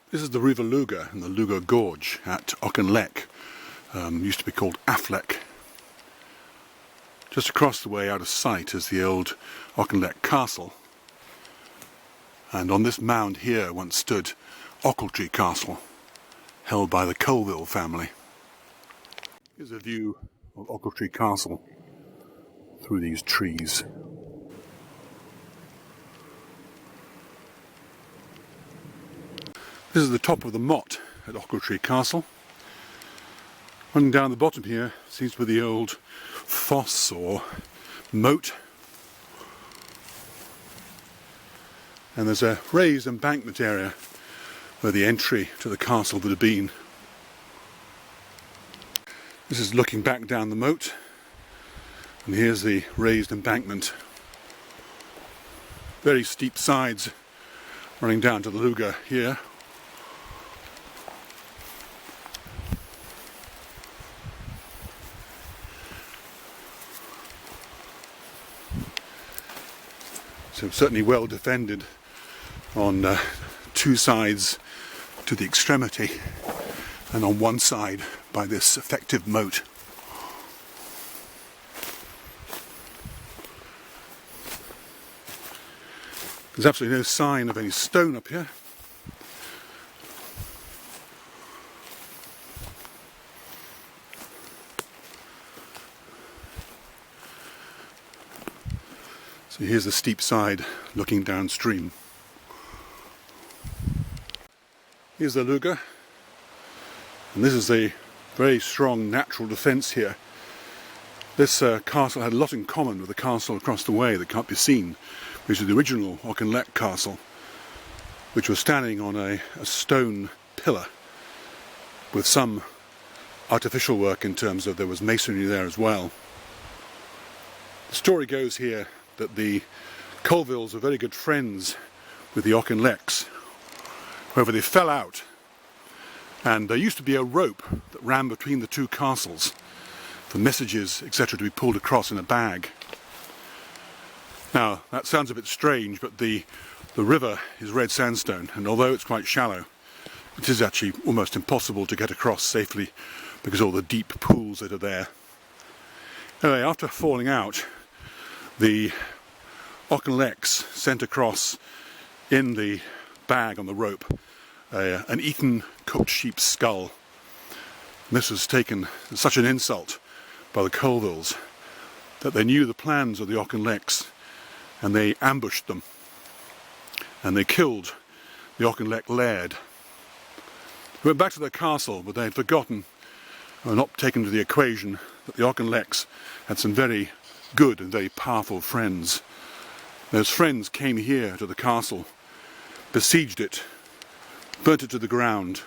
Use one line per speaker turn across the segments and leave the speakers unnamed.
This is the River Luga in the Luga Gorge at Auchinleck. Used to be called Affleck. Just across the way out of sight is the old Auchinleck Castle. And on this mound here once stood Ochiltree Castle, held by the Colville family. Here's a view of Ochiltree Castle through these trees. This is the top of the motte at Ochiltree Castle. Running down the bottom here seems to be the old fosse or moat. And there's a raised embankment area where the entry to the castle would have been. This is looking back down the moat, and here's the raised embankment. Very steep sides running down to the Luga here. So certainly well defended on two sides to the extremity, and on one side by this effective moat. There's absolutely no sign of any stone up here. So here's the steep side looking downstream. Here's the Luga, and this is a very strong natural defence here. This castle had a lot in common with the castle across the way that can't be seen, which is the original Auchinleck Castle, which was standing on a stone pillar with some artificial work in terms of there was masonry there as well. The story goes here that the Colvilles were very good friends with the Auchinlecks. However, they fell out, and there used to be a rope that ran between the two castles for messages, etc., to be pulled across in a bag. Now, that sounds a bit strange, but the river is red sandstone, and although it's quite shallow, it is actually almost impossible to get across safely because of all the deep pools that are there. Anyway, after falling out, the Auchinlecks sent across in the bag on the rope an eaten cooked sheep's skull. And this was taken as such an insult by the Colvilles that they knew the plans of the Auchinlecks, and they ambushed them, and they killed the Auchinleck Laird. They went back to their castle, but they had forgotten, or not taken to the equation, that the Auchinlecks had some very good and very powerful friends. Those friends came here to the castle, besieged it, burnt it to the ground,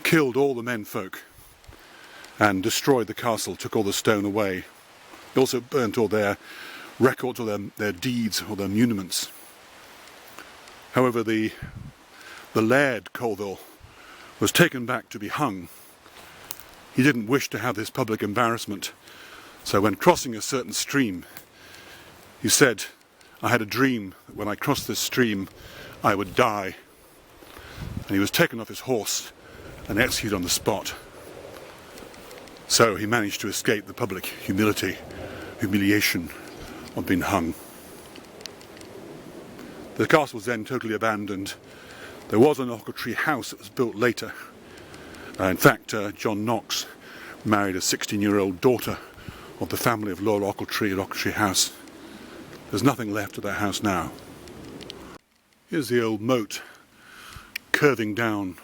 killed all the menfolk, and destroyed the castle, took all the stone away. They also burnt all their records, or their deeds, or their muniments. However, the Laird Colville was taken back to be hung. He didn't wish to have this public embarrassment, so when crossing a certain stream, he said, "I had a dream that when I crossed this stream, I would die." And he was taken off his horse and executed on the spot. So he managed to escape the public humiliation of being hung. The castle was then totally abandoned. There was an Ochiltree House that was built later. In fact, John Knox married a 16-year-old daughter of the family of Laird of Auchinleck at Ochiltree House. There's nothing left of that house now. Here's the old moat curving down.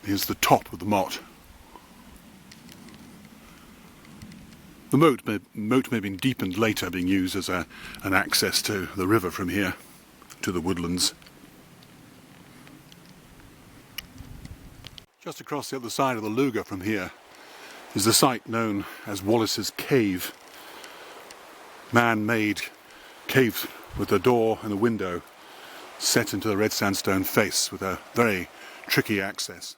Here's the top of the motte. The moat may have been deepened later, being used as an access to the river from here to the woodlands. Just across the other side of the Luga from here is the site known as Wallace's Cave. Man-made cave with a door and a window set into the red sandstone face with a very tricky access.